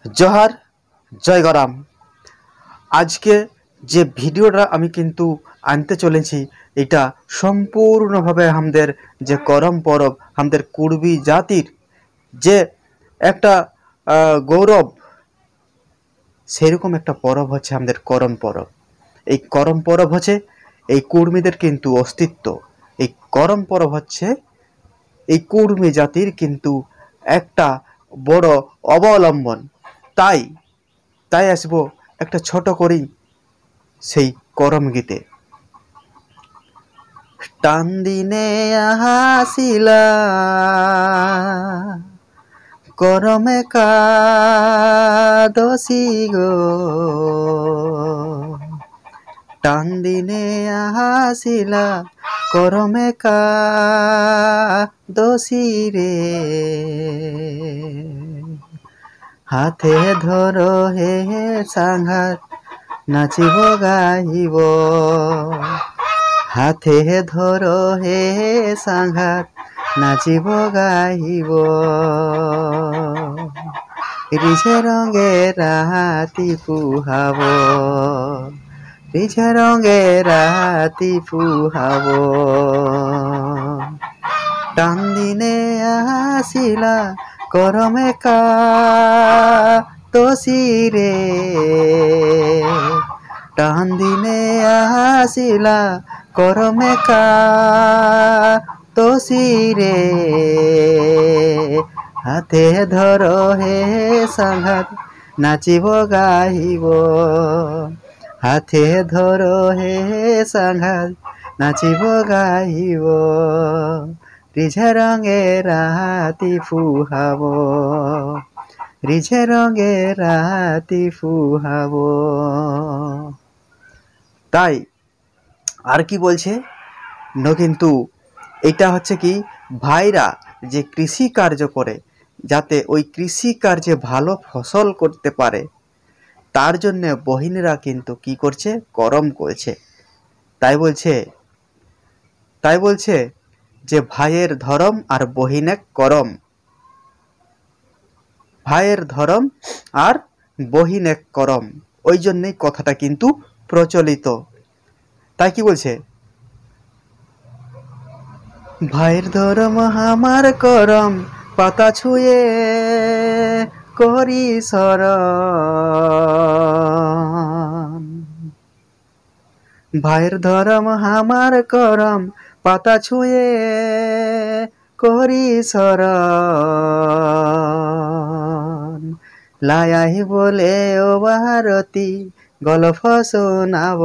जोहार जय गराम। आज के जे भिडियोटा आमी किन्तु आनते चलेছি এটা সম্পূর্ণভাবে আমাদের যে করম পরব আমাদের কুর্বী জাতির যে একটা গৌরব সেরকম একটা পরব হচ্ছে আমাদের করম পরব। এই করম পরব হচ্ছে এই কুর্মীদের কিন্তু অস্তিত্ব। এই করম পরব হচ্ছে এই কুর্মী জাতির কিন্তু একটা বড় অবলম্বন। তাই তাই আসবো একটা ছোট করি সেই করম গীতে। টান দিনে হাসিলা করমে কাদসি গো, টান দিনে হাসিলা করমে কাদসি রে, হাতে ধরো হে সাঙ্গাত নাচিব গাইব, হাতে ধরো হে সাঙ্গাত নাচিব গাইব, রিঝে রঙে রাতি পুহাব, রিঝে রঙে রাতি পুহাব। টান দিনে আসিলা করমে কাদসি রে, টান দিনে আসিলা করমে কাদসি রে, হাতে ধরো হে সাঙ্গাত নাচিব গাইব, হাতে ধরো হে সাঙ্গাত নাচিব গাইব, রিঝে রঙে রাতি ফুহাব, রিঝে রঙে রাতি ফুহাব। তাই আর কি বলছে না, কিন্তু এটা হচ্ছে কি ভাইরা যে কৃষি কার্য করে যাতে ওই কৃষি কার্যে ভালো ফসল করতে পারে তার জন্য বহিনীরা কিন্তু কি করছে, করম করছে। তাই বলছে যে ভাইয়ের ধরম আর বহিনে করম, ভাইয়ের ধরম আর বহিনে করম, ওই জন্যই কথাটা কিন্তু প্রচলিত। তাই কি বলছে, ভাইয়ের ধরম আমার করম পাতা ছুঁয়ে করি শরণ, ভাইয়ের ধরম আমার করম পাতা ছুঁয়ে করি শরণ, লায়াই বলে ও ভারতী গল্প শোনাব,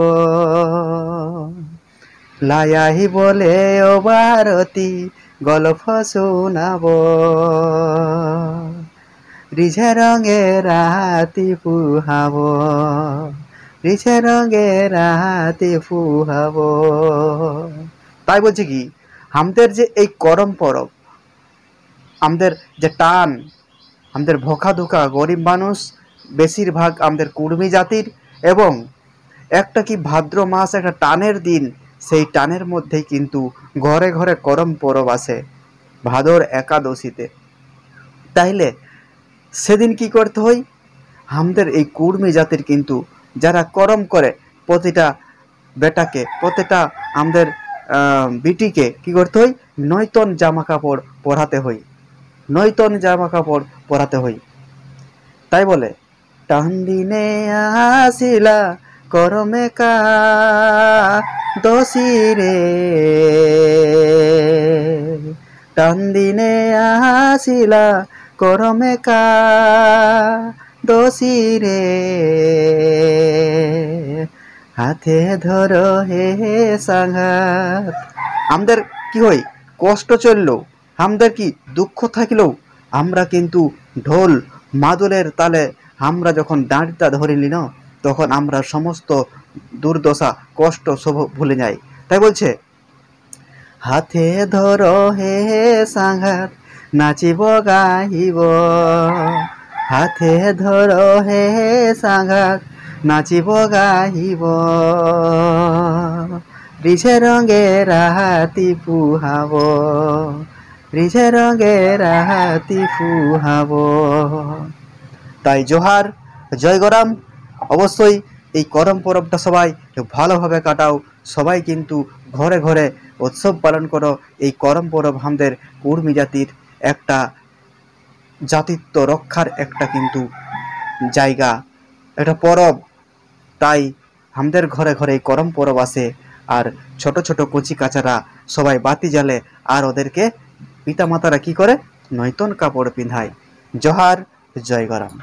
লায়াহি বলে ও ভারতী গল্প শোনাব, রিঝে রঙে রাতি ফুহাব, রিঝে রঙে রাতি ফুহাব। তাই বলছি কি আমাদের যে এই করম পরব, আমাদের যে টান, আমাদের ভোকা ধোকা গরিব মানুষ বেশিরভাগ আমাদের কুর্মী জাতির, এবং একটা কি ভাদ্র মাস একটা টানের দিন, সেই টানের মধ্যেই কিন্তু ঘরে ঘরে করম পরব আসে ভাদর একাদশীতে। তাইলে সেদিন কি করতে হয়, আমাদের এই কুর্মী জাতির কিন্তু যারা করম করে প্রতিটা বেটাকে, প্রতিটা আমাদের বিটিকে কি করতে হয়, নয়তন জামা কাপড় পরাতে হয়, নয়তন জামা কাপড় পরাতে হয়। তাই বলে টান দিনে আসিলা করমে কাদসি রে, টান দিনে আসিলা করমে কাদসি রে, হাতে ধরো হে সাঙ্গাত। আমাদের কি হয়, কষ্ট চললেও, আমাদের কি দুঃখ থাকলেও আমরা কিন্তু ঢোল মাদলের তালে আমরা যখন দাঁড়িটা ধরে নিল তখন আমরা সমস্ত দুর্দশা কষ্ট সব ভুলে যাই। তাই বলছে হাতে ধরো হে সাঙ্গাত নাচিব গাইব, হাতে ধরো হে সাঙ্গাত নাচিব গাইব, রিঝে রঙে রাতি ফুহাব, রিঝে রঙে রাতি ফুহাব। তাই জোহার, জয় গরাম। অবশ্যই এই করম পরবটা সবাই ভালোভাবে কাটাও। সবাই কিন্তু ঘরে ঘরে উৎসব পালন করো। এই করম পরব আমাদের কুর্মী জাতির একটা জাতিত্ব রক্ষার একটা কিন্তু জায়গা, এটা পরব। তাই আমাদের ঘরে ঘরে এই করম পরব আসে। আর ছোট ছোট কচি কাচারা সবাই বাতি জ্বালে, আর ওদেরকে পিতামাতারা কি করে, নয়তন কাপড় পিন্ধায়। জোহার, জয় গরাম।